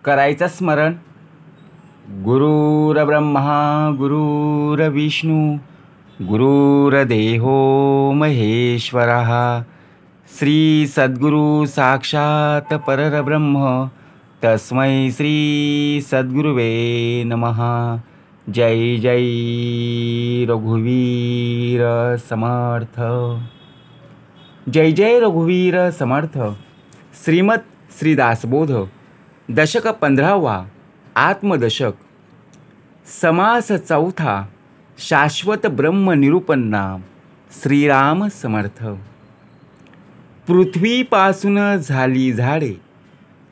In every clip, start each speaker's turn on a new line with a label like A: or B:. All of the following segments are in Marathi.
A: करायचं स्मरण. गुरुर्ब्रह्मा गुरुर्विष्णू गुरुर्देहो महेश्वरः श्री सद्गुरु साक्षात परब्रह्म तस्मै श्री सद्गुरुवे नमः. जय जय रघुवीर समर्थ. जय जय रघुवीर समर्थ. श्रीमद श्रीदासबोध दशक 15वा आत्मदशक. समास चौथा. शाश्वत ब्रह्म निरूपन्ना. श्रीराम समर्थ. पृथ्वीपासून झाली झाडे,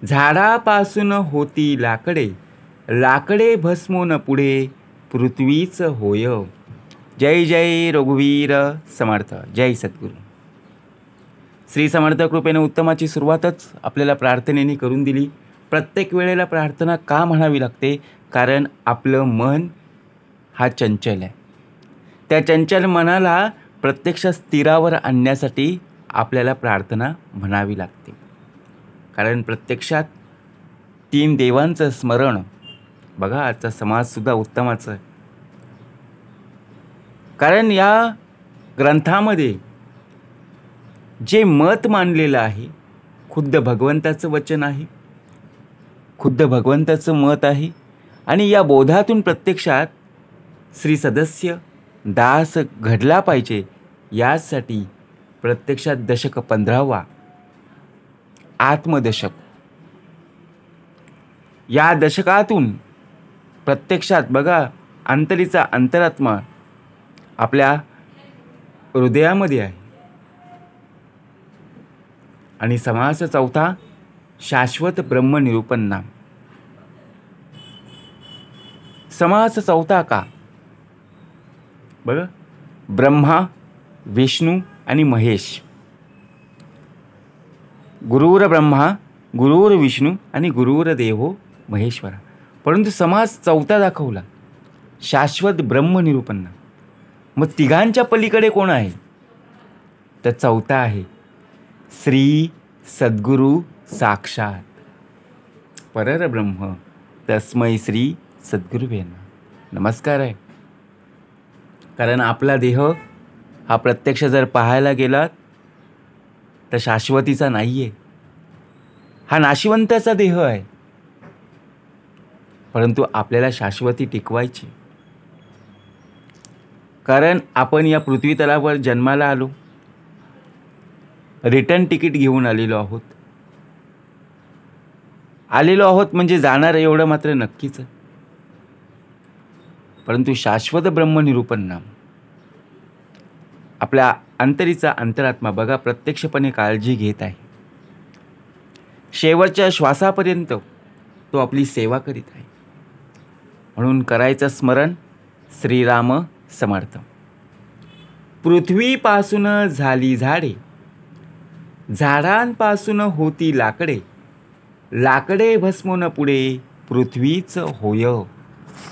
A: झाडापासून होती लाकडे, लाकडे भस्मोन पुढे पृथ्वीच होय. जय जय रघुवीर समर्थ. जय सद्गुरू. श्री समर्थ कृपेने उत्तमाची सुरुवातच आपल्याला प्रार्थनेने करून दिली. प्रत्येक वेळेला प्रार्थना का म्हणावी लागते? कारण आपलं मन हा चंचल आहे. त्या चंचल मनाला प्रत्यक्ष स्थिरावर आणण्यासाठी आपल्याला प्रार्थना म्हणावी लागते. कारण प्रत्यक्षात 3 देवांचं स्मरण. बघा आजचा समाजसुद्धा उत्तमाचा आहे. कारण या ग्रंथामध्ये जे मत मांडलेलं आहे खुद्द भगवंताचं वचन आहे, खुद्द भगवंताचं मत आहे. आणि या बोधातून प्रत्यक्षात श्री सदस्य दास घडला पाहिजे यासाठी प्रत्यक्षात दशक 15वा आत्मदशक. या दशकातून प्रत्यक्षात बघा अंतरीचा अंतरात्मा आपल्या हृदयामध्ये आहे. आणि समास चौथा. शाश्वत ब्रह्म निरूपन्ना. समास चौथा का? बघा ब्रह्मा, विष्णू आणि महेश. गुरुर ब्रह्मा, गुरुर विष्णू आणि गुरुर देवो महेश्वर. परंतु समास चौथा दाखवला, शाश्वत ब्रह्म निरूपन्ना. मग तिघांच्या पलीकडे कोण आहे? तर चौथा आहे श्री सद्गुरु साक्षात परब्रह्म तस्मै श्री सद्गुरुवे नमस्कार आहे. कारण आपला देह हा प्रत्यक्ष जर पाहायला गेलात तर शाश्वतीचा नाही आहे, हा नाशिवंताचा देह आहे. परंतु आपल्याला शाश्वती टिकवायची. कारण आपण या पृथ्वी तलावर जन्माला आलो, रिटर्न तिकीट घेऊन आलेलो आहोत म्हणजे जाणार एवढं मात्र नक्कीच आहे. परंतु शाश्वत ब्रह्म निरूपन्ना आपल्या अंतरीचा अंतरात्मा बघा प्रत्यक्षपणे काळजी घेत आहे. शेवटच्या श्वासापर्यंत तो आपली सेवा करीत आहे. म्हणून करायचं स्मरण. श्रीराम समर्थ. पृथ्वीपासून झाली झाडे, झाडांपासून होती लाकडे, लाकडे भस्मोन पुढे पृथ्वीच होय.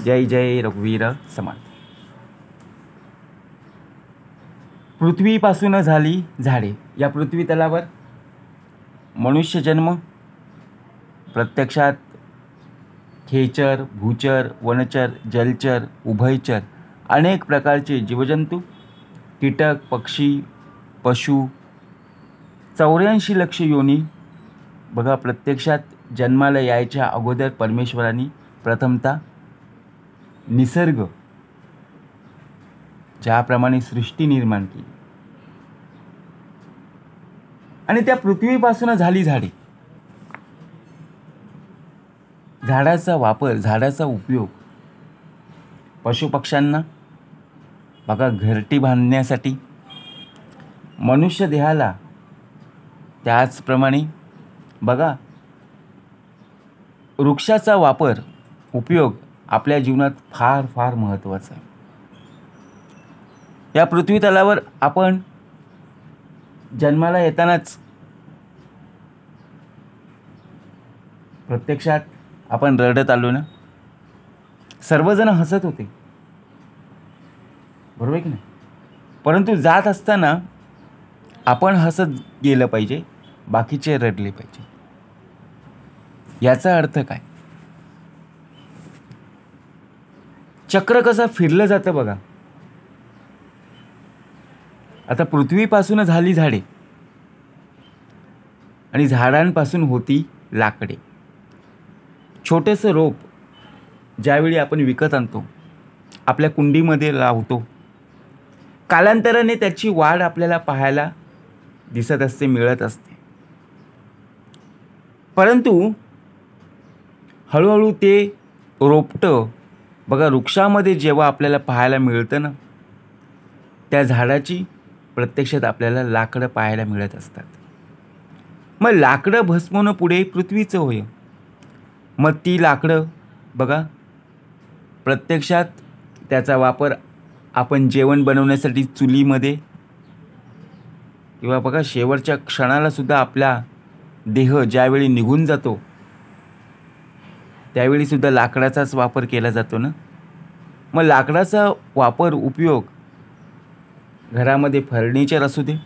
A: जय जय रघुवीर समर्थ. पृथ्वीपासून झाली झाडे. या पृथ्वी तलावर मनुष्य जन्म. प्रत्यक्षात खेचर, भूचर, वनचर, जलचर, उभयचर अनेक प्रकारचे जीवजंतू, कीटक, पक्षी, पशु 84 लक्ष योनी. बघा प्रत्यक्षात जन्माला यायच्या अगोदर परमेश्वरांनी प्रथमतः निसर्ग ज्याप्रमाणे सृष्टी निर्माण केली आणि त्या पृथ्वीपासून झाली झाडे. झाडाचा वापर, झाडाचा उपयोग पशुपक्ष्यांना बघा घरटी बांधण्यासाठी, मनुष्य देहाला त्याचप्रमाणे बघा वृक्षाचा वापर, उपयोग आपल्या जीवनात फार फार महत्त्वाचा आहे. या पृथ्वी तलावर आपण जन्माला येतानाच प्रत्यक्षात आपण रडत आलो ना. सर्वजण हसत होते, बरोबर की नाही? परंतु जात असताना आपण हसत गेलं पाहिजे, बाकीचे रडले पाहिजे. याचा अर्थ काय? चक्र कसं फिरलं जातं बघा. आता पृथ्वीपासून झाली झाडे आणि झाडांपासून होती लाकडे. छोटंसं रोप ज्यावेळी आपण विकत आणतो, आपल्या कुंडीमध्ये लावतो, कालांतराने त्याची वाढ आपल्याला पाहायला दिसत असते, मिळत असते. परंतु हळूहळू ते रोपटं बघा वृक्षामध्ये जेव्हा आपल्याला पाहायला मिळतं ना, त्या झाडाची प्रत्यक्षात आपल्याला लाकडं पाहायला मिळत असतात. मग लाकडं भस्मोन पुढे पृथ्वीचं होय. मग ती लाकडं बघा प्रत्यक्षात त्याचा वापर आपण जेवण बनवण्यासाठी चुलीमध्ये किंवा बघा शेवटच्या क्षणाला सुद्धा आपला देह ज्यावेळी निघून जातो त्यावेळी सुद्धा लाकडाचाच वापर केला जातो ना. मग लाकडाचा वापर उपयोग घरामध्ये फर्निचर असू दे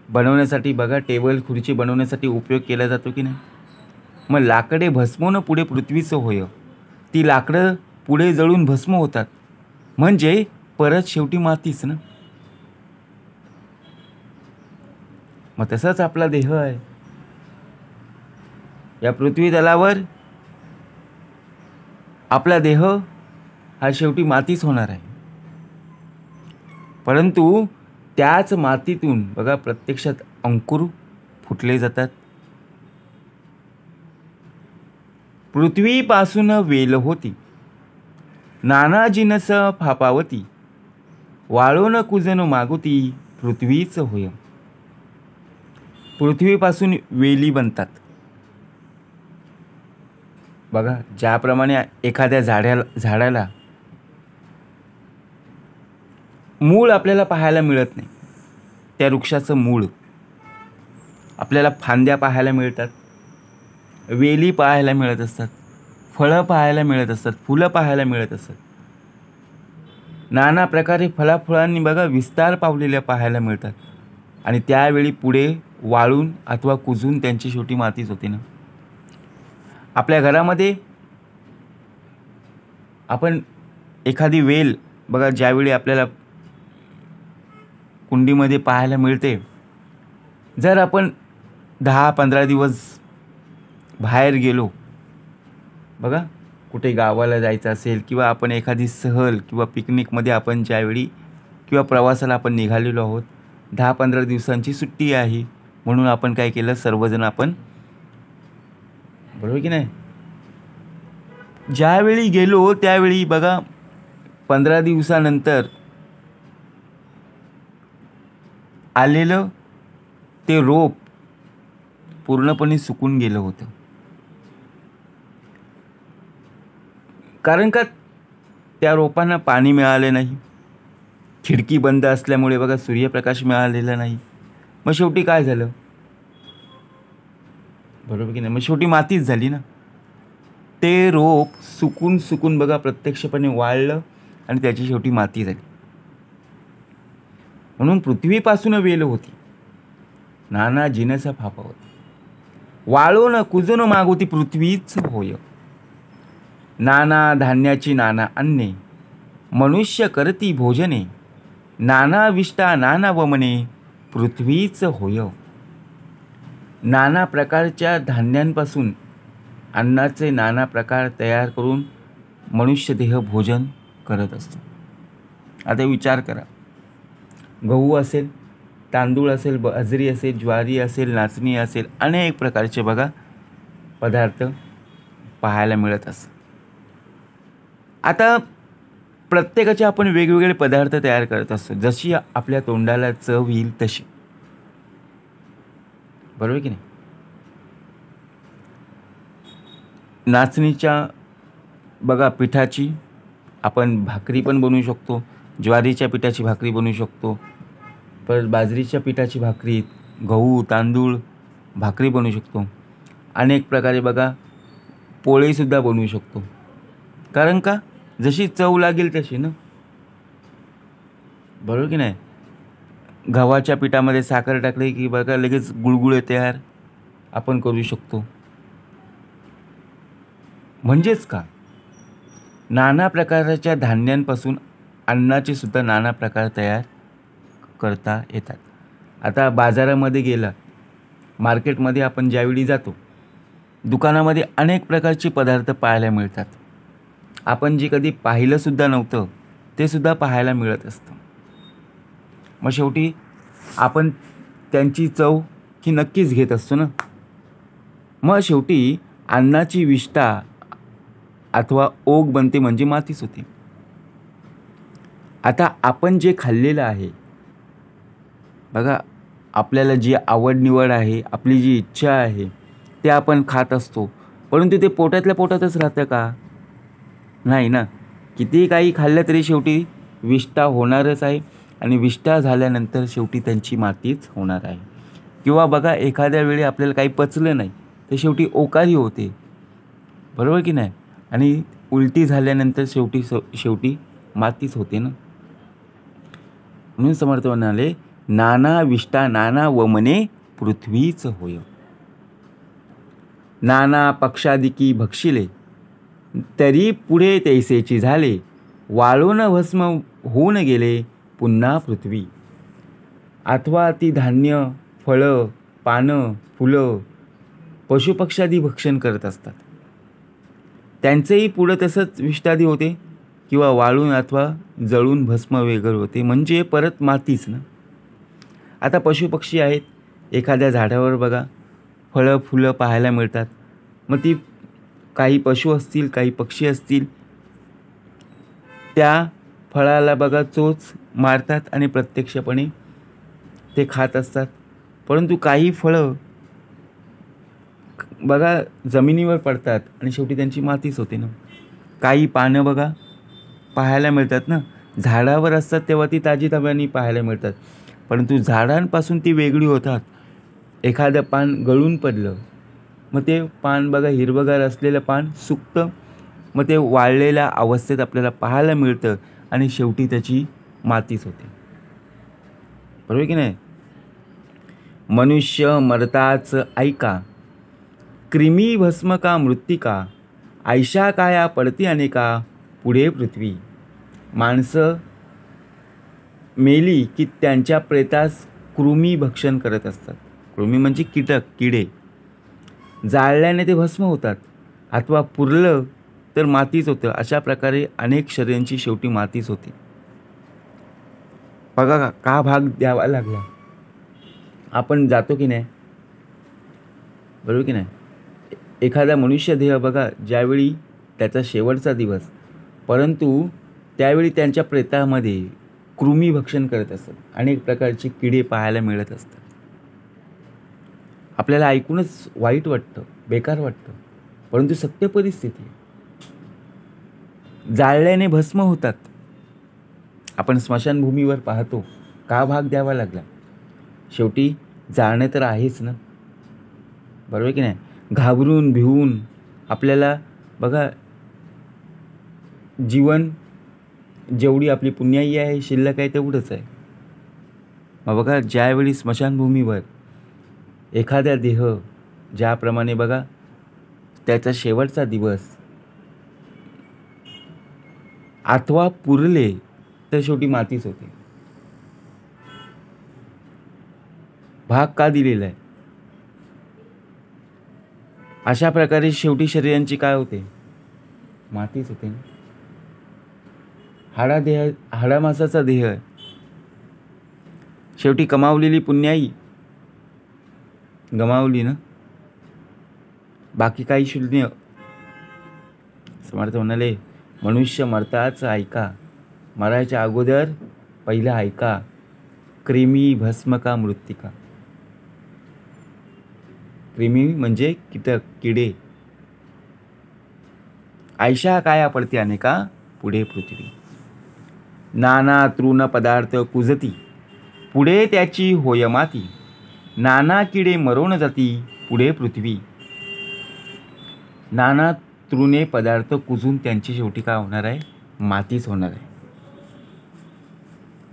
A: बनवण्यासाठी बघा टेबल खुर्ची बनवण्यासाठी उपयोग केला जातो की नाही. मग लाकडे भस्मोन पुढे पृथ्वीचं होय. ती लाकडं पुढे जळून भस्म होतात म्हणजे परत शेवटी मातीच ना. मग तसाच आपला देह आहे. या पृथ्वी तलावर आपला देह हा शेवटी मातीच होणार आहे. परंतु त्याच मातीतून बघा प्रत्यक्षात अंकुर फुटले जातात. पृथ्वीपासून वेल होती, नाना जिनस फापावती, वाळून कुजन मागुती, पृथ्वीच होय. पृथ्वीपासून वेली बनतात. बघा ज्याप्रमाणे एखाद्या झाडाला मूळ आपल्याला पाहायला मिळत नाही, त्या वृक्षाचं मूळ आपल्याला फांद्या पाहायला मिळतात, वेली पाहायला मिळत असतात, फळं पाहायला मिळत असतात, फुलं पाहायला मिळत असतात. नाना प्रकारे फळाफुळांनी बघा विस्तार पावलेल्या पाहायला मिळतात. आणि त्यावेळी पुढे वाळून अथवा कुजून त्यांची शेवटी मातीच होती ना. आपल्या घरामध्ये आपण एखादी वेल बघा ज्यावेळी आपल्याला कुंडीमध्ये पाहायला मिळते, जर आपण 10-15 दिवस बाहेर गेलो बघा कुठे गावाला जायचं असेल किंवा आपण एखादी सहल किंवा पिकनिकमध्ये आपण ज्यावेळी किंवा प्रवासाला आपण निघालेलो आहोत, 10-15 दिवसांची सुट्टी आहे म्हणून आपण काय केलं, सर्वजण आपण बरोबर की नाही ज्यावेळी गेलो त्यावेळी बघा 15 दिवसानंतर आलेलं ते रोप पूर्णपणे सुकून गेलं होतं. कारण का त्या रोपांना पाणी मिळाले नाही, खिडकी बंद असल्यामुळे बघा सूर्यप्रकाश मिळालेला नाही. मग शेवटी काय झालं बरोबर की नाही, मग शेवटी मातीच झाली ना. ते रोप सुकून सुकून बघा प्रत्यक्षपणे वाळलं आणि त्याची शेवटी माती झाली. म्हणून पृथ्वीपासून वेल होती, नाना जिनस फापा होती, वाळून कुजून मागोती, पृथ्वीच होय. नाना धान्याची नाना अन्ने, मनुष्य करती भोजने, नाना विष्टा नाना वमने, पृथ्वीच होय. नाना प्रकारच्या धान्यांपासून अन्नाचे नाना प्रकार तयार करून मनुष्य देह भोजन करत असतो. आता विचार करा, गहू असेल, तांदूळ असेल, बाजरी असेल, ज्वारी असेल, नाचणी असेल, अनेक प्रकारचे बघा पदार्थ पाहायला मिळत असतात. आता प्रत्येकाचे आपण वेगवेगळे पदार्थ तयार करत असतो, जशी आपल्या तोंडाला चव येईल तशी, बरोबर की नाही. नाचणीच्या बघा पिठाची आपण भाकरी पण बनवू शकतो, ज्वारीच्या पिठाची भाकरी बनवू शकतो, परत बाजरीच्या पिठाची भाकरी, गहू तांदूळ भाकरी बनवू शकतो. अनेक प्रकारे बघा पोळीसुद्धा बनवू शकतो. कारण का जशी चव लागेल तशी ना, बरोबर की नाही. गव्हाच्या पिठामध्ये साखर टाकली की बघा लगेच गुळगुळे तयार आपण करू शकतो. म्हणजेच का नाना प्रकारच्या धान्यांपासून अन्नाचे सुद्धा नाना प्रकार तयार करता येतात. आता बाजारामध्ये गेला, मार्केटमध्ये आपण ज्यावेळी जातो, दुकानामध्ये अनेक प्रकारचे पदार्थ पाहायला मिळतात. आपण जे कधी पाहिलंसुद्धा नव्हतं ते सुद्धा पाहायला मिळत असतं. मग शेवटी आपण त्यांची चव ही नक्कीच घेत असतो ना. मग शेवटी अन्नाची विष्ठा अथवा ओघ बनते म्हणजे मातीच होते. आता आपण जे खाल्लेलं आहे बघा, आपल्याला जी आवड निवड आहे, आपली जी इच्छा आहे ते आपण खात असतो, परंतु ते पोटातल्या पोटातच राहतं का? नाही ना. कितीही काही खाल्लं तरी शेवटी विष्ठा होणारच आहे आणि विष्ठा झाल्यानंतर शेवटी त्यांची मातीच होणार आहे. किंवा बघा, एखाद्या वेळी आपल्याला काही पचलं नाही तर शेवटी ओकारी होते, बरोबर की नाही? आणि उलटी झाल्यानंतर शेवटी मातीच होते ना. म्हणून समर्थ म्हणाले, नाना विष्ठा नाना वमने पृथ्वीच होय. नाना पक्षादिकी भक्षिले तरी पुढे तैसेची झाले, वाळून भस्म होऊन गेले पुन्हा पृथ्वी. अथवा ती धान्य, फळं, पानं, फुलं पशुपक्षादी भक्षण करत असतात, त्यांचेही पुढं तसंच विष्ठादी होते किंवा वाळून अथवा जळून भस्म वेगळं होते, म्हणजे परत मातीच ना. आता पशुपक्षी आहेत, एखाद्या झाडावर बघा फळं फुलं पाहायला मिळतात. मग ती काही पशु असतील, काही पक्षी असतील, त्या फळाला बघा चोच मारतात आणि प्रत्यक्षपणे ते खात असतात. परंतु काही फळं बघा जमिनीवर पडतात आणि शेवटी त्यांची मातीच होते ना. काही पानं बघा पाहायला मिळतात ना, झाडावर असतात तेव्हा ती ताजीतवानी पाहायला मिळतात, परंतु झाडांपासून ती वेगळी होतात. एखादं पान गळून पडलं, मग ते पान बघा हिरवगार असलेलं पान सुकतं, मग ते वाळलेल्या अवस्थेत आपल्याला पाहायला मिळतं आणि शेवटी त्याची मातीच होते, बरोबर की नाही? मनुष्य मरताच ऐका, क्रिमी भस्म का मृत्तिका, ऐशा काया पडती अनेका पुढे पृथ्वी. माणसं मेली की त्यांच्या प्रेतास कृमी भक्षण करत असतात. कृमी म्हणजे कीटक, किडे. जाळल्याने ते भस्म होतात अथवा पुरलं तर मातीच होतं. अशा प्रकारे अनेक शरीरांची शेवटी मातीच होती. बघा का भाग द्यावा लागला. आपण जातो की नाही, बरोबर की नाही? एखादा मनुष्य देह बघा, ज्यावेळी त्याचा शेवटचा दिवस, परंतु त्यावेळी त्यांच्या प्रेतामध्ये कृमी भक्षण करत असतात. अनेक प्रकारचे किडे पाहायला मिळत असतात. आपल्याला ऐकूनच वाईट वाटतं, बेकार वाटतं, परंतु सत्य परिस्थिती आहे. जाळल्याने भस्म होतात. आपण स्मशानभूमीवर पाहतो, का भाग द्यावा लागला? शेवटी जाणं तर आहेच ना, बरोबर की नाही? घाबरून भिवून आपल्याला बघा, जीवन जेवढी आपली पुण्याई आहे शिल्लक आहे तेवढंच आहे. मग बघा, ज्यावेळी स्मशानभूमीवर एखाद्या देह, ज्याप्रमाणे बघा त्याचा शेवटचा दिवस अथवा पुरले तर शेवटी मातीच होते. भाग का दिलेला आहे? अशा प्रकारे शेवटी शरीरांची काय होते? मातीच होते. हाडामासाचा देह आहे. शेवटी कमावलेली पुण्याई गमावली ना, बाकी काही शून्य. समर्थ म्हणाले, मनुष्य मरताच ऐका, मरायच्या अगोदर पहिला ऐका, क्रिमी भस्म का मृत्तिका. क्रिमी म्हणजे कीटक, किडे. ऐशा काया पडती अनेका पुढे पृथ्वी. नाना तृण पदार्थ कुजती, पुढे त्याची होय माती. नाना किडे मरोण जाती पुढे पृथ्वी. नाना तृणे पदार्थ कुजून त्यांची शेवटी काय होणार आहे? मातीच होणार आहे.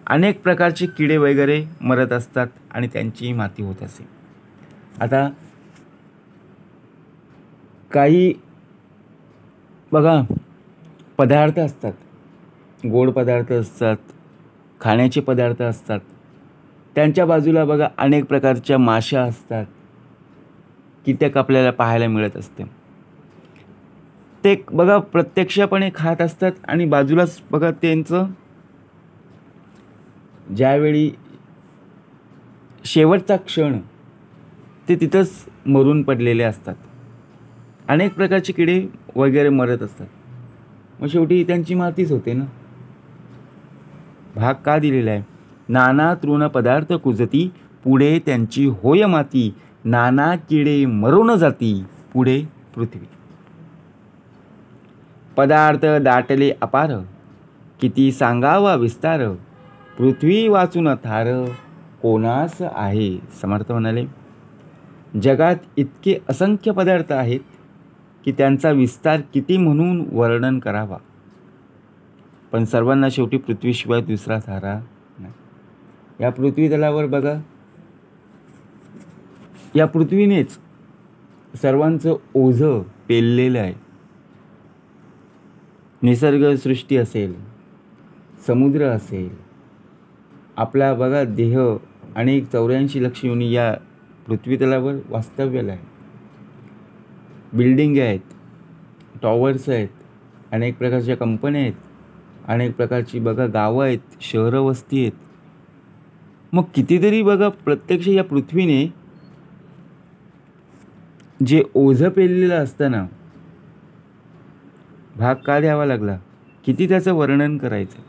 A: अनेक प्रकारचे किडे वगैरे मरत असतात आणि त्यांची माती होत असे. आता काही बघा, पदार्थ असतात, गोड पदार्थ असतात, खाण्याचे पदार्थ असतात. त्यांच्या बाजूला बघा अनेक प्रकारच्या माशा असतात, कीटक आपल्याला पाहायला मिळत असते. ते बघा प्रत्यक्षपणे खात असतात आणि बाजूलाच बघा त्यांचं ज्यावेळी शेवटचा क्षण ते तिथंच मरून पडलेले असतात. अनेक प्रकारचे किडे वगैरे मरत असतात. मग शेवटी त्यांची मातीच होते ना. भाग का दिलेला आहे? नाना तृण पदार्थ कुजती, पुढे त्यांची होय माती. नाना किडे मरून जाती, पुढे पृथ्वी. पदार्थ दाटले अपार, किती सांगावा विस्तार. पृथ्वी वाचून थार, कोणास आहे. समर्थ म्हणाले, जगात इतके असंख्य पदार्थ आहेत की त्यांचा विस्तार किती म्हणून वर्णन करावा. पण सर्वांना शेवटी पृथ्वीशिवाय दुसरा थारा नाही. या पृथ्वी तलावर बघा, या पृथ्वीनेच सर्वांचं ओझं पेललेलं आहे. निसर्गसृष्टी असेल, समुद्र असेल, आपला बघा देह अनेक 84 लक्ष योनी या पृथ्वी तलावर वास्तव्याला आहे. बिल्डिंग आहेत, टॉवर्स आहेत, अनेक प्रकारच्या कंपन्या आहेत, अनेक प्रकारची बघा गावं आहेत, शहरं वस्ती आहेत. मग कितीतरी बघा प्रत्यक्ष या पृथ्वीने जे ओझं पेललेलं असताना भाग का द्यावा लागला? किती त्याचं वर्णन करायचं?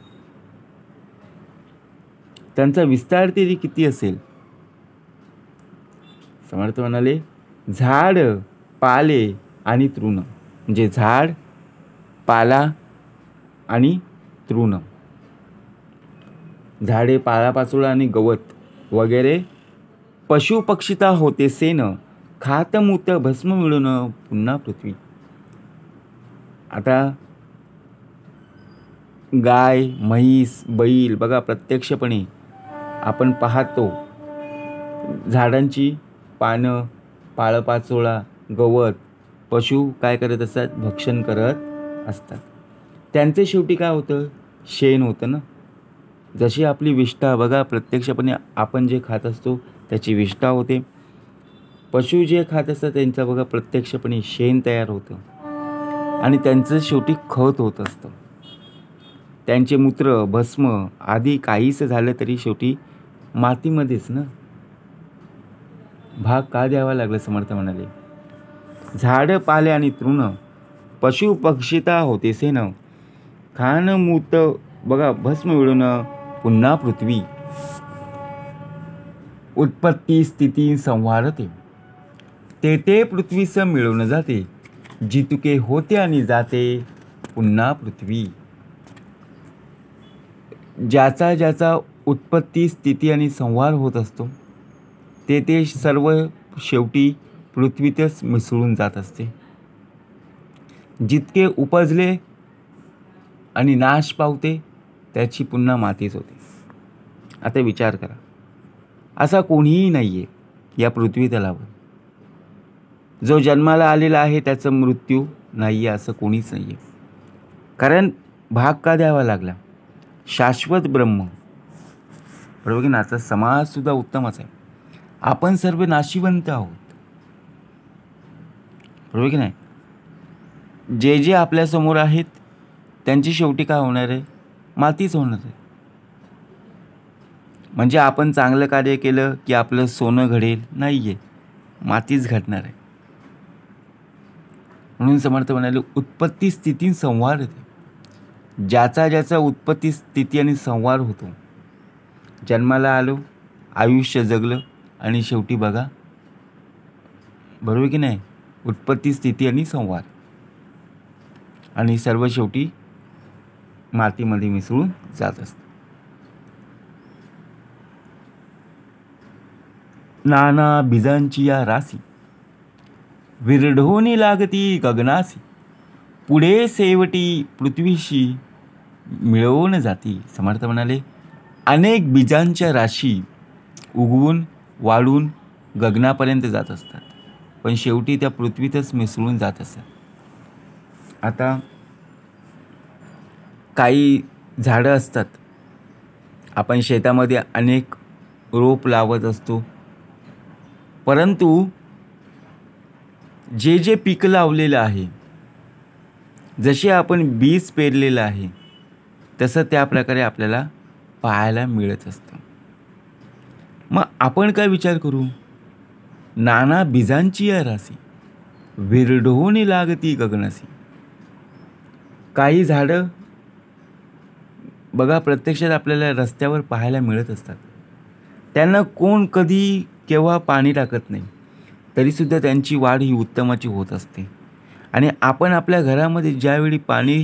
A: त्यांचा विस्तार तरी किती असेल? समर्थ म्हणाले, झाड पाले आणि तृण, म्हणजे झाड पाला आणि तृण. झाडे पालापाचोळा आणि गवत वगैरे. पशु पक्षिता होते सेन, खात मूत भस्म मिळून पुन्हा पृथ्वी. आता गाय, म्हैस, बैल बघा प्रत्यक्षपणे आपण पाहतो. झाडांची पानं, पाळपाचोळा, गवत पशु काय करत असतात? भक्षण करत असतात. त्यांचे शेवटी काय होतं? शेण होतं ना. जशी आपली विष्ठा बघा प्रत्यक्षपणे आपण जे खात असतो त्याची विष्ठा होते. पशु जे खात असतात त्यांचं बघा प्रत्यक्षपणे शेण तयार होतं आणि त्यांचं शेवटी खत होत असतं. त्यांचे मूत्र, भस्म आधी काहीच झालं तरी शेवटी मातीमध्येच ना. भाग का द्यावा लागला? समर्थ म्हणाले, झाड पाले आणि तृण, पशु पक्षिता होते सेन, खान मूत बघा भस्म मिळून पुन्हा पृथ्वी. उत्पत्ती स्थिती संवारते, ते पृथ्वीस मिळून जाते. जितुके होते आणि जाते पुन्हा पृथ्वी. ज्याचा ज्याचा उत्पत्ती स्थिती आणि संहार होत असतो ते सर्व शेवटी पृथ्वीतच मिसळून जात असते. जितके उपजले आणि नाश पावते त्याची पुन्हा मातीच होते. आता विचार करा, असा कोणीही नाही आहे या पृथ्वी तलावर. जो जन्माला आलेला आहे त्याचा मृत्यू नाही आहे असं कोणीच नाही आहे. कारण भाग का द्यावा लागला? शाश्वत ब्रह्म, बरोबर की नाचा समाजसुद्धा उत्तमच आहे. आपण सर्व नाशिवंत आहोत, बरोबर की नाही. जे जे आपल्यासमोर आहेत त्यांची शेवटी काय होणार आहे? मातीच होणार आहे. म्हणजे आपण चांगलं कार्य केलं की आपलं सोनं घडेल? नाही आहे, मातीच घडणार आहे. म्हणून समर्थ म्हणाले, उत्पत्ती स्थिती संहार होते. ज्याचा ज्याचा उत्पत्ती स्थिती आणि संहार होतो. जन्माला आलो, आयुष्य जगलं आणि शेवटी बघा, बरोबर की नाही, उत्पत्ती स्थिती आणि संहार आणि सर्व शेवटी मातीमध्ये मिसळून जात असतं. नाना बीजांची या राशी, विरढोनी लागती गगनासी. पुढे शेवटी पृथ्वीशी मिळवून जाती. समर्थ म्हणाले, अनेक बीजांच्या राशी उगवून वाढून गगनापर्यंत जात असतात, पण शेवटी त्या पृथ्वीतच मिसळून जात असतात. आता काही झाडं असतात, आपण शेतामध्ये अनेक रोप लावत असतो, परंतु जे जे पीक लावलेलं आहे, जसे आपण बीज पेरलेलं आहे, तसं त्या प्रकारे आपल्याला पाहायला मिळत असतं. मग आपण काय विचार करू, नाना बीजांची या राशी विरढोनी लागती गगनासी. काही झाडं बघा प्रत्यक्षात आपल्याला रस्त्यावर पाहायला मिळत असतात. त्यांना कोण कधी केव्हा पाणी टाकत नाही, तरीसुद्धा त्यांची वाढ ही उत्तमाची होत असते. आणि आपण आपल्या घरामध्ये ज्यावेळी पाणी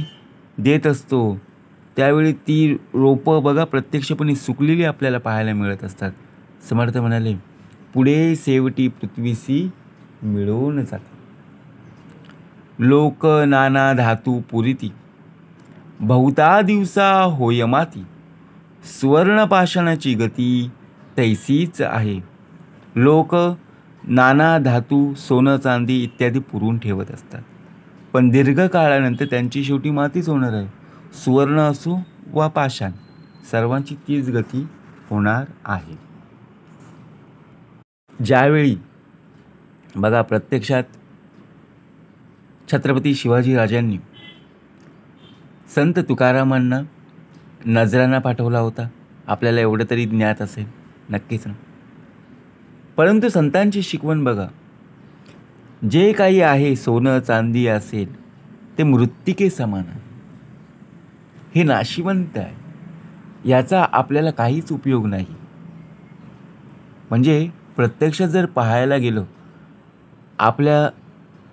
A: देत असतो, त्यावेळी ती रोपं बघा प्रत्यक्षपणे सुकलेली आपल्याला पाहायला मिळत असतात. समर्थ म्हणाले, पुढे शेवटी पृथ्वीसी मिळून जाते. लोक नाना धातू पुरिती, बहुता दिवसा होय माती. सुवर्णपाषाणाची गती तैसीच आहे. लोक नाना धातू, सोनं चांदी इत्यादी पुरून ठेवत असतात, पण दीर्घ काळानंतर त्यांची शेवटी मातीच होणार आहे. सुवर्ण असो वा पाषाण, सर्वांची तीच गती होणार आहे. ज्यावेळी बघा प्रत्यक्षात छत्रपती शिवाजीराजांनी संत तुकारामांना नजराणा पाठवला होता, आपल्याला एवढं तरी ज्ञात असेल नक्कीच ना. परंतु संतांची शिकवण बघा, जे काही आहे सोनं चांदी असेल ते मृत्तिके समान आहे, हे नाशिवंत आहे, याचा आपल्याला काहीच उपयोग नाही. म्हणजे प्रत्यक्षात जर पाहायला गेलो, आपल्या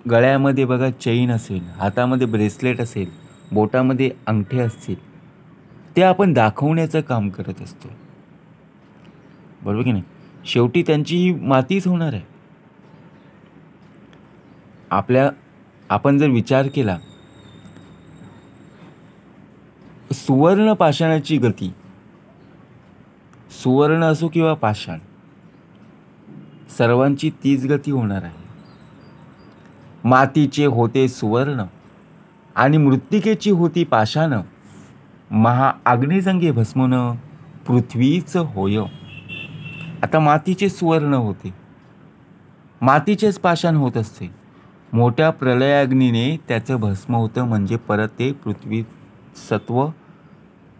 A: गळ्यामध्ये बघा चेन असेल, हातामध्ये ब्रेसलेट असेल, बोटामध्ये अंगठे असतील, ते आपण दाखवण्याचं काम करत असतो, बरोबर की नाही. शेवटी त्यांची मातीच होणार आहे. आपण जर विचार केला, सुवर्ण पाषाणाची गती, सुवर्ण असो किंवा पाषाण, सर्वांची तीच गती होणार आहे. मातीचे होते सुवर्ण आणि मृत्तिकेची होती पाषाण. महाअग्निसंगे भस्मन पृथ्वीच होय. आता मातीचे सुवर्ण होते, मातीचेच पाषाण होत असते. मोठ्या प्रलयाग्नीने त्याचं भस्म होतं, म्हणजे परत ते पृथ्वी सत्व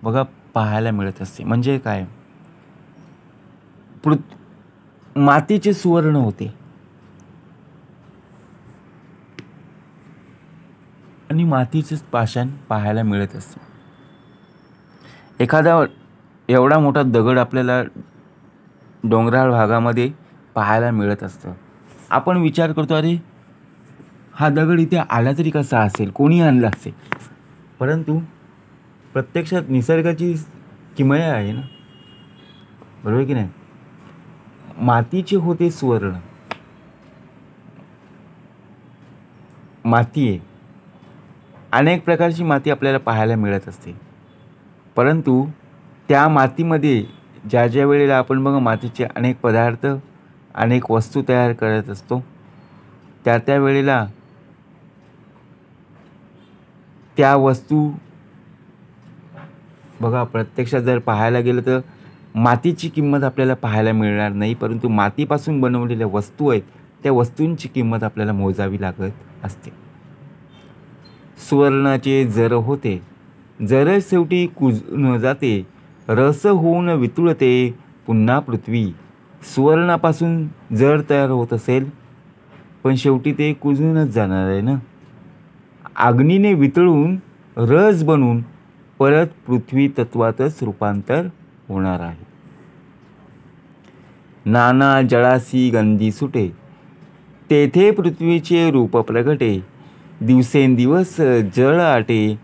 A: बघा पाहायला मिळत असते. म्हणजे काय, मातीचे सुवर्ण होते आणि मातीचेच पाषाण पाहायला मिळत असते. एखादा एवढा मोठा दगड आपल्याला डोंगराळ भागामध्ये पाहायला मिळत असतं. आपण विचार करतो, अरे हा दगड इथे आला तरी कसा असेल, कोणी आणला असेल. परंतु प्रत्यक्षात निसर्गाची किमया आहे ना, बरोबर की नाही. मातीचे होते सुवर्ण, माती आहे, अनेक प्रकारची माती आपल्याला पाहायला मिळत असते. परंतु त्या मातीमध्ये ज्या ज्या वेळेला आपण बघा मातीचे अनेक पदार्थ, अनेक वस्तू तयार करत असतो, त्या त्या वेळेला त्या वस्तू बघा प्रत्यक्षात जर पाहायला गेलं तर मातीची किंमत आपल्याला पाहायला मिळणार नाही. परंतु मातीपासून बनवलेल्या वस्तू आहेत, त्या वस्तूंची किंमत आपल्याला मोजावी लागत असते. सुवर्णाचे जर होते, जर शेवटी कुजून जाते. रस होऊन वितुळते पुन्हा पृथ्वी. सुवर्णापासून जर तयार होत असेल, पण शेवटी ते कुजूनच जाणार आहे ना. अग्नीने वितळून रस बनून परत पृथ्वी तत्वातच रूपांतर होणार आहे. नाना जळासी गंधी सुटे, तेथे पृथ्वीचे रूप प्रगटे. दिवसेंदिवस जळ आटे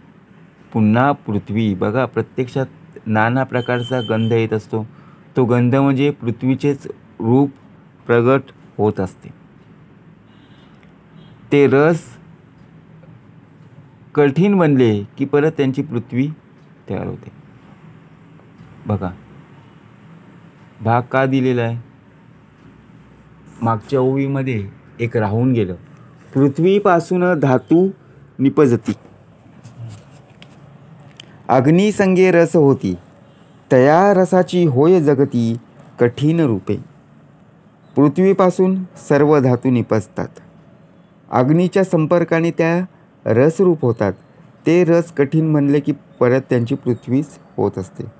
A: पुन्हा पृथ्वी. बघा प्रत्यक्षात नाना प्रकारचा गंध येत असतो, तो गंध म्हणजे पृथ्वीचेच रूप प्रगट होत असते. ते रस कठीण बनले की परत त्यांची पृथ्वी तयार होते. बघा भाग का दिलेला आहे, मागच्या ओळीमध्ये एक राहून गेलं. पृथ्वीपासून धातू निपजती, अग्निसंगे रस होती, तया रसाची होय जगती कठीण रूपे. पृथ्वीपासून सर्व धातू निपजतात. अग्नीच्या संपर्काने त्या रसरूप होतात. ते रस कठीण म्हणले की परत त्यांची पृथ्वीच होत असते.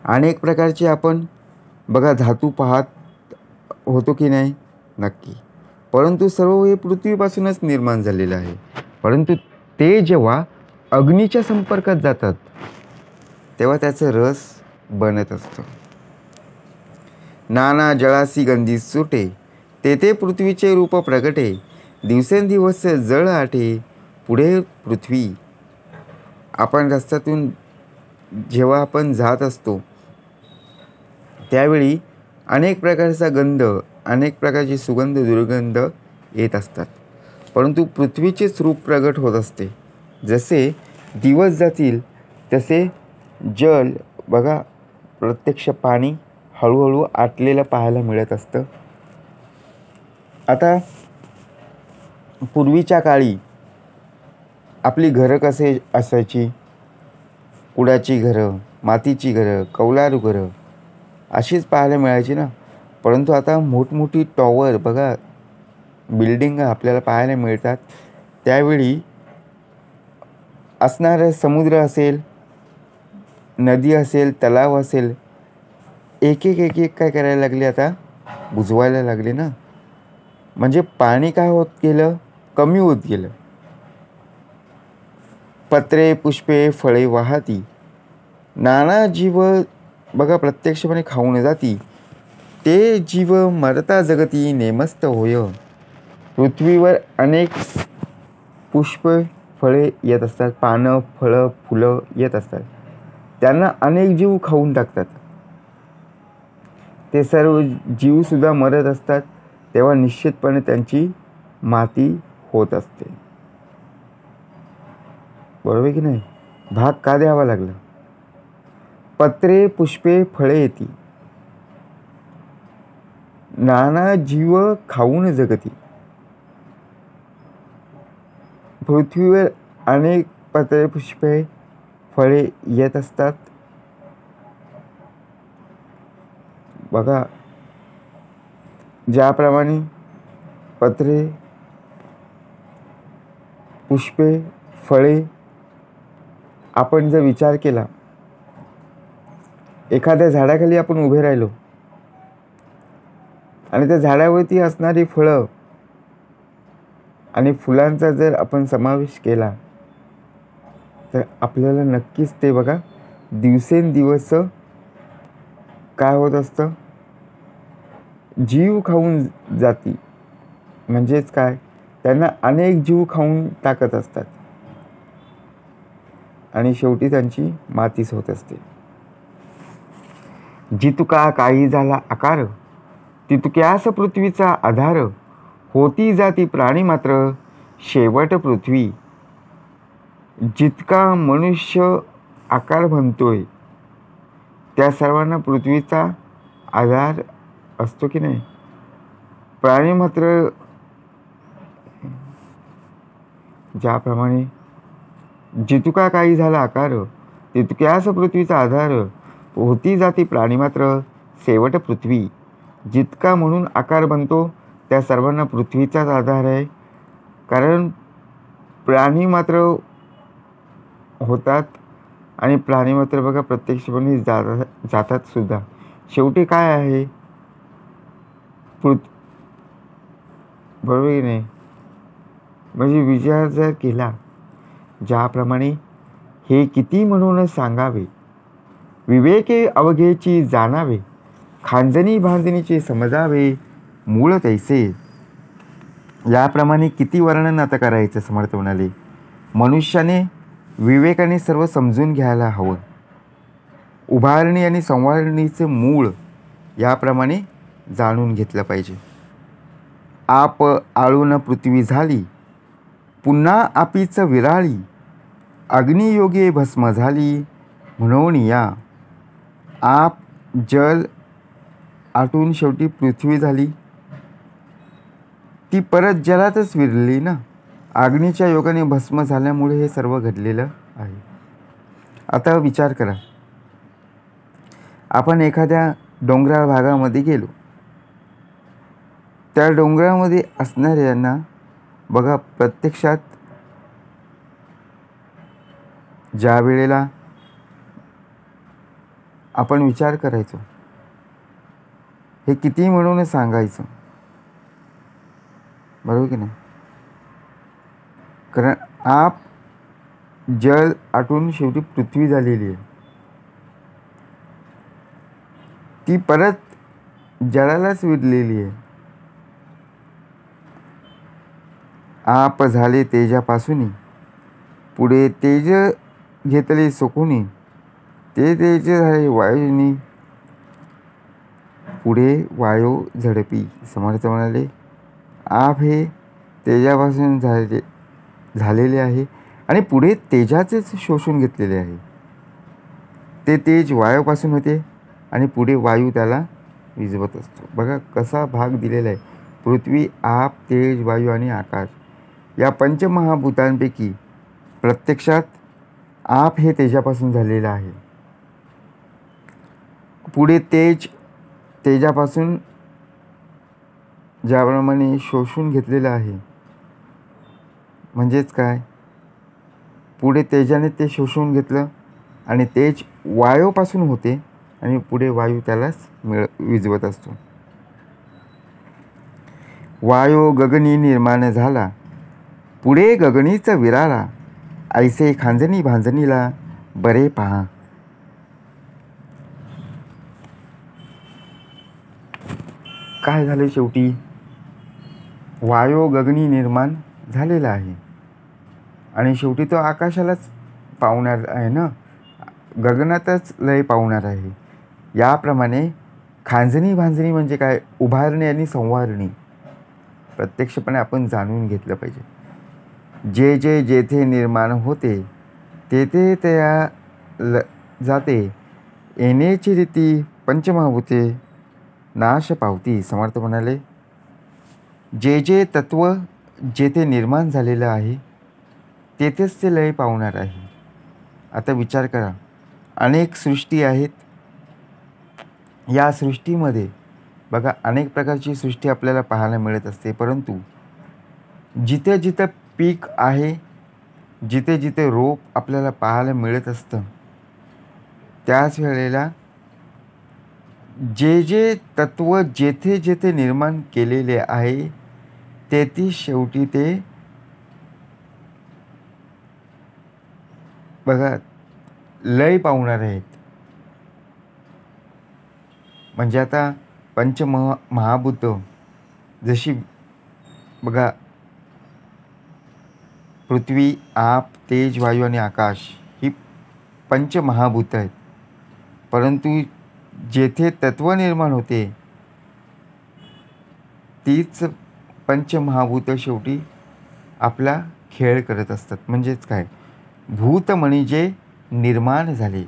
A: अनेक प्रकारचे आपण बघा धातू पाहत होतो की नाही? नक्की. परंतु सर्व हे पृथ्वीपासूनच निर्माण झालेलं आहे. परंतु ते जेव्हा अग्नीच्या संपर्कात जातात तेव्हा त्याचं रस बनत असतं. नाना जळासी गंधी सुटे, तेथे पृथ्वीचे रूप प्रगटे. दिवसेंदिवस जळ आटे, पुढे पृथ्वी. आपण रस्त्यातून जेव्हा आपण जात असतो त्यावेळी अनेक प्रकारचा गंध, अनेक प्रकारची सुगंध दुर्गंध येत असतात. परंतु पृथ्वीचेच रूप प्रगट होत असते. जसे दिवस जातील तसे जल बघा, प्रत्यक्ष पाणी हळूहळू आटलेलं पाहायला मिळत असतं. आता पूर्वीच्या काळी आपली घरं कसे असायची? कुडाची घरं, मातीची घरं, कौलारू घरं अशीच पाहायला मिळायची ना. परंतु आता मोठमोठी टॉवर बघा, बिल्डिंग आपल्याला पाहायला मिळतात. त्यावेळी असणारं समुद्र असेल, नदी असेल, तलाव असेल, एक एक काय करायला लागले आता? बुजवायला लागले ना. म्हणजे पाणी काय होत गेलं? कमी होत गेलं. पत्रे पुष्पे फळे वाहती, नाना जीव बघा प्रत्यक्षपणे खाऊन जाती. ते जीव मरता जगती नेमस्त होय. पृथ्वीवर अनेक पुष्प फळे येत असतात, पानं, फळं, फुलं येत असतात. त्यांना अनेक जीव खाऊन टाकतात. ते सर्व जीवसुद्धा मरत असतात. तेव्हा निश्चितपणे त्यांची माती होत असते. बरोबर की नाही? भाग का द्यावा लागला? पत्रे पुष्पे फळे येती, नाना जीव खाऊन जगती. पृथ्वीवर अनेक पत्रे पुष्पे फळे येत असतात. बघा, ज्याप्रमाणे पत्रे पुष्पे फळे आपण जर विचार केला, एखाद्या झाडाखाली आपण उभे राहिलो आणि त्या झाडावरती असणारी फळं आणि फुलांचा जर आपण समावेश केला तर आपल्याला नक्कीच ते बघा दिवसेंदिवस काय होत असतं? जीव खाऊन जाती. म्हणजेच काय? त्यांना अनेक जीव खाऊन टाकत असतात आणि शेवटी त्यांची मातीच होत असते. जितुका काही झाला आकार, तितक्यास पृथ्वीचा आधार. होती जाती प्राणी मात्र, शेवट पृथ्वी. जितका मनुष्य आकार बनतोय त्या सर्वांना पृथ्वीचा आधार असतो की नाही? प्राणी मात्र ज्याप्रमाणे जितुका काही झाला आकार, तितक्यास पृथ्वीचा आधार. होती जाती प्राणी मात्र, शेवट पृथ्वी. जितका म्हणून आकार बनतो त्या सर्वांना पृथ्वीचाच आधार आहे. कारण प्राणी मात्र होतात आणि प्राणी मात्र बघा प्रत्यक्षपणे जातात सुद्धा. शेवटी काय आहे? बरोबर की नाही? म्हणजे विचार जर केला, ज्याप्रमाणे हे किती म्हणून सांगावे, विवेके अवघेची जाणावे, खांजणी भांजणीचे समजावे, मूळ तैसे. याप्रमाणे किती वर्णन आता करायचं? समर्थ म्हणाले, मनुष्याने विवेकाने सर्व समजून घ्यायला हवं. उभारणी आणि संवारणीचे मूळ याप्रमाणे जाणून घेतलं पाहिजे. आप आळून पृथ्वी झाली, पुन्हा आपीच विराळी. अग्नियोगे भस्म झाली, म्हणून या. आप जल आटून शेवटी पृथ्वी झाली, ती परत जलातच विरली ना. अग्नीच्या योगाने भस्म झाल्यामुळे हे सर्व घडलेलं आहे. आता विचार करा, आपण एखाद्या डोंगराळ भागामध्ये गेलो, त्या डोंगरामध्ये असणाऱ्यांना बघा, प्रत्यक्षात ज्या वेळेला आपण विचार करायचो, हे किती म्हणून सांगायचं, बरोबर की नाही? कारण आप जल आटून शेवटी पृथ्वी झालेली आहे, ती परत जळालाच विरलेली आहे. आप झाले तेजापासून, पुढे तेज घेतले सुखुनी, ते तेज झाले वायूनी, पुढे वायू झडपी. समर्थ म्हणाले, आप हे तेजापासून झालेले आहे आणि पुढे तेजाचेच शोषून घेतलेले आहे. ते तेज वायूपासून होते आणि पुढे वायू त्याला विझवत असतो. बघा कसा भाग दिलेला आहे. पृथ्वी, आप, तेज, वायू आणि आकाश या पंचमहाभूतांपैकी प्रत्यक्षात आप हे तेजापासून झालेलं आहे. पुढे तेजापासून ज्याप्रमाणे शोषून घेतलेलं आहे, म्हणजेच काय, पुढे तेजाने ते शोषून घेतलं आणि तेज वायूपासून होते आणि पुढे वायू त्यालाच विझवत असतो. वायू गगनी निर्माण झाला, पुढे गगनीचा विराला, ऐसे खांजणी भांजणीला बरे पहा. काय झाले, शेवटी वायू गगनी निर्माण झालेला आहे आणि शेवटी तो आकाशालाच पावणार आहे ना, गगनातच लय पावणार आहे. याप्रमाणे खांजणी भांजणी म्हणजे काय, उभारणे आणि संवारणी प्रत्यक्षपणे आपण जाणून घेतलं पाहिजे. जे जे जेथे निर्माण होते तेथे त्या जाते, येण्याची रीती पंचमहाभूते नाश पावती. समर्थ म्हणाले, जे जे तत्व जेथे निर्माण झालेलं आहे तेथेच ते लय पावणार आहे. आता विचार करा, अनेक सृष्टी आहेत. या सृष्टीमध्ये बघा, अनेक प्रकारची सृष्टी आपल्याला पाहायला मिळत असते, परंतु जिथे जिथे पीक आहे, जिथे जिथे रोप आपल्याला पाहायला मिळत असतं, त्याच वेळेला जे जे तत्व जेथे जेथे निर्माण केलेले आहे तेथे शेवटी ते बघा लय पावणार आहेत. म्हणजे आता महाभूत जशी बघा, पृथ्वी, आप, तेज, वायू आणि आकाश ही पंचमहाभूत आहेत, परंतु जेथे तत्व निर्माण होते तीच पंचमहाभूत शेवटी आपला खेळ करत असतात. म्हणजेच काय, भूत म्हणजे निर्माण झाले,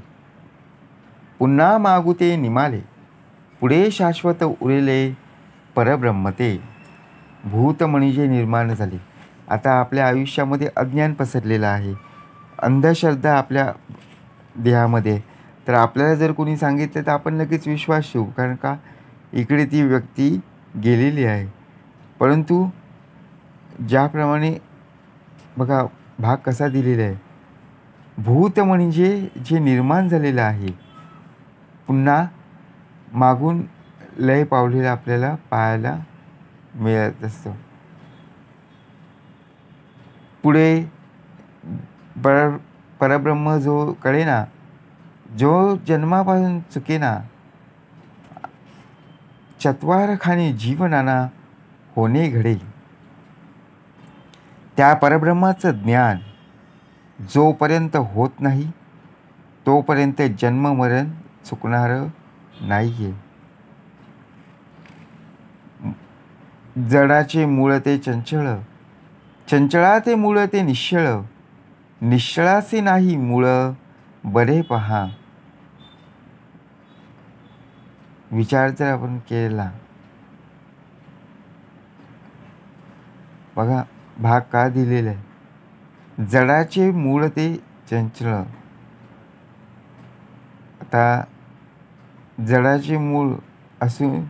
A: पुन्हा मागुते निमाले, पुढे शाश्वत उरले परब्रह्मते. भूत म्हणजे निर्माण झाले. आता आपल्या आयुष्यामध्ये अज्ञान पसरलेलं आहे, अंधश्रद्धा आपल्या देहामध्ये. तर आपल्याला जर कोणी सांगितलं तर आपण लगेच विश्वास ठेवू, कारण का इकडे ती व्यक्ती गेलेली आहे. परंतु ज्याप्रमाणे बघा भाग कसा दिलेला आहे, भूत म्हणजे जे निर्माण झालेलं आहे, पुन्हा मागून लय पावलेलं आपल्याला पाहायला मिळत असतं. पुढे परब्रह्म जो कळेना, जो जन्मापासून चुकेना, चत्वारखानी जीवनाना होणे घडे. त्या परब्रह्माचं ज्ञान जोपर्यंत होत नाही तोपर्यंत जन्म मरण चुकणार नाहीये. जडाचे मूळ ते चंचळ, चंचळाचे मूळ ते निश्चळ, निश्चळाचे नाही मूळ बरे पहा. विचार जर आपण केला, बघा भाग का दिलेला आहे, जडाचे मूळ ते चंचळ, आता जडाचे मूळ असून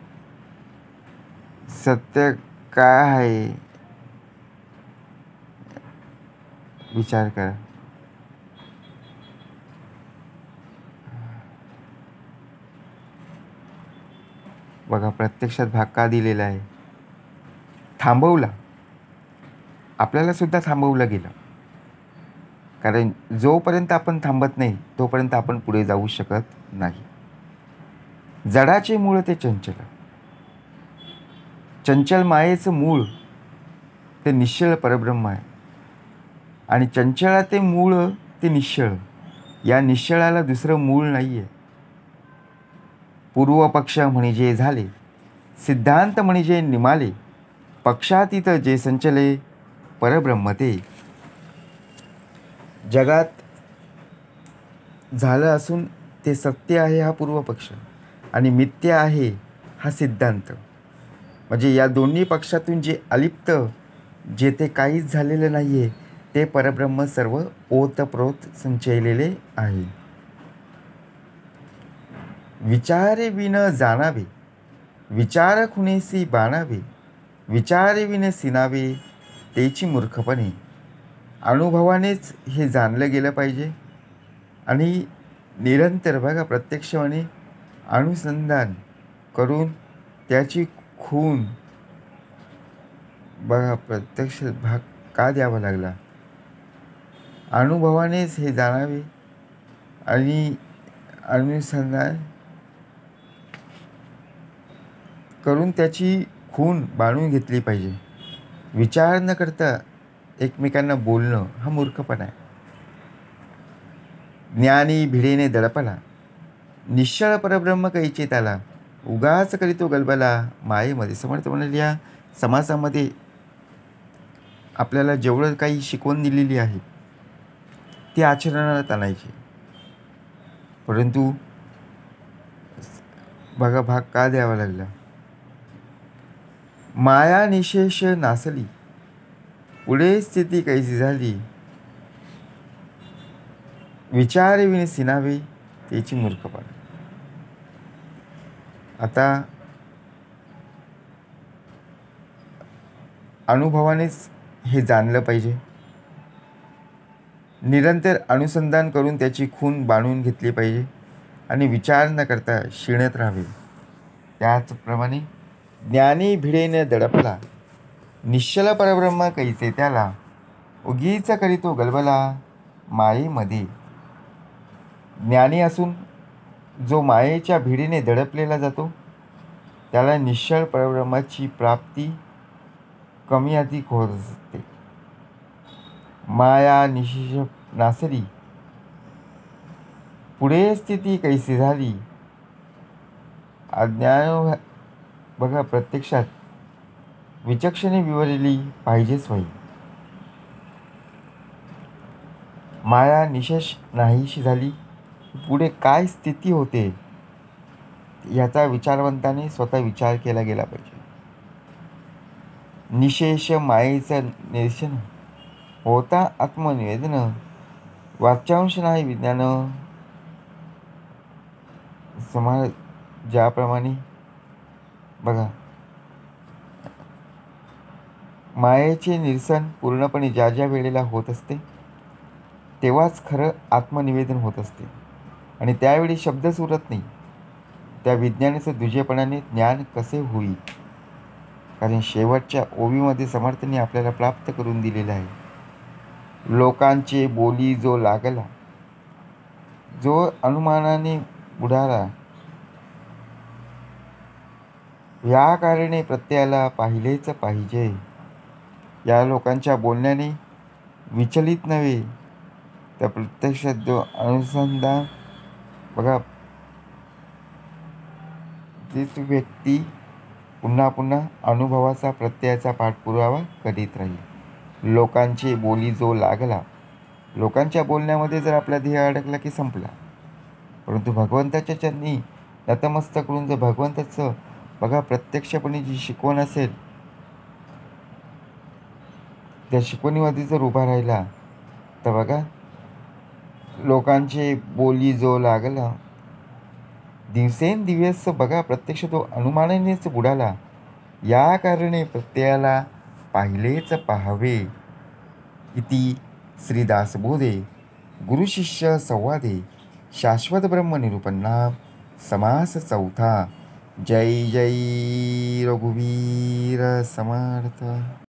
A: सत्य काय आहे विचार करा. बघा प्रत्यक्षात भाग का दिलेला आहे. थांबवला, आपल्याला सुद्धा थांबवलं गेलं. कारण जोपर्यंत आपण थांबत नाही तोपर्यंत आपण पुढे जाऊ शकत नाही. जडाचे मूळ ते चंचल. चंचल मायेचं मूळ ते निश्चळ परब्रह्म आहे. आणि चंचला ते मूळ ते निश्चळ. या निश्चळाला दुसरं मूळ नाही आहे. पूर्व पक्ष म्हणजे झाले, सिद्धांत म्हणजे निमाले, पक्षातीत जे संचले, परब्रह्म ते. जगात झालं असून ते सत्य आहे हा पूर्व पक्ष आणि मिथ्य आहे हा सिद्धांत. म्हणजे या दोन्ही पक्षातून जे अलिप्त, जेथे काहीच झालेलं नाही आहे ते परब्रह्म सर्व ओतप्रोत संचयलेले आहे. विचारे विन जाणावे, विचार खुणेसी बाणावे, विचारे विन सिनावे, तेची मूर्खपणे. अनुभवानेच हे जाणलं गेलं पाहिजे. आणि निरंतर बघा प्रत्यक्षपणे अनुसंधान करून त्याची खूण. बघा प्रत्यक्ष भाग का द्यावा लागला. अनुभवानेच हे जाणावे आणि अनुसंधान करून त्याची खूण बाळून घेतली पाहिजे. विचार न करता एकमेकांना बोलणं हा मूर्खपणा आहे. ज्ञानी भिडेने दडपला, निश्चळ परब्रह्म कैचे त्याला, उगाच करीतो गलबला मायेमध्ये. समर्थ म्हणाले या समाजामध्ये आपल्याला जेवढं काही शिकवण दिलेली आहे ती आचरणात आणायची. परंतु बघा भाग का द्यावा लागला. माया निशेष नासली, पुढे स्थिती कैसी झाली, विचारे विन सिनावे, त्याची मूर्खपणा. आता अनुभवानेच हे जाणलं पाहिजे. निरंतर अनुसंधान करून त्याची खूण बांधून घेतली पाहिजे आणि विचार न करता शिणत राहावे. त्याचप्रमाणे ज्ञानी भिडेने दडपला, निश्चल परब्रह्म कैसे त्याला, उगीच करीतो गलबला मायेमध्ये. ज्ञानी असून जो मायेच्या भिडीने दडपलेला जातो त्याला निश्चळ परब्रह्माची प्राप्ती कमी अधिक होत असते. माया निशेष नासली, पुढे स्थिती कैसी झाली, अज्ञान. बघा प्रत्यक्षात विचक्षणे विवरली पाहिजेच होई. माया निशेष नाहीशी झाली, पुढे काय स्थिती होते याचा विचारवंताने स्वतः विचार केला गेला पाहिजे. निशेष मायेचं निरसन होता आत्मनिवेदन, वाच्यांश नाही विज्ञान. समाज ज्याप्रमाणे बघा मायेचे निरसन पूर्णपणे ज्या ज्या वेळेला होत असते तेव्हाच खरं आत्मनिवेदन होत असते आणि त्यावेळी शब्दच उरत नाही. त्या विज्ञानाचं दुजेपणाने ज्ञान कसे होईल. कारण शेवटच्या ओवीमध्ये समर्थांनी आपल्याला प्राप्त करून दिलेलं आहे. लोकांचे बोली जो लागला, जो अनुमानाने बुडाला, या कारणे प्रत्ययाला पाहिलेच पाहिजे. या लोकांच्या बोलण्याने विचलित नव्हे तर प्रत्यक्षात जो अनुसंधान. बघा तीच व्यक्ती पुन्हा पुन्हा अनुभवाचा प्रत्ययाचा पाठपुरावा करीत राहील. लोकांची बोली जो लागला, लोकांच्या बोलण्यामध्ये जर आपला ध्येय अडकला की संपला. परंतु भगवंताच्या चरणी नतमस्तक करून जर भगवंताचं बघा प्रत्यक्षपणे जी शिकवण असेल त्या शिकवणीमध्ये जर उभा राहिला तर बघा लोकांचे बोली जो लागला, दिवसेंदिवस बघा प्रत्यक्ष तो अनुमानानेच बुडाला. या कारणे प्रत्ययाला पाहिलेच पाहावे. इति श्रीदासबोधे गुरुशिष्य संवादे शाश्वत ब्रह्म निरूपणाम समास चौथा. जय जय रघुवीर समर्थ.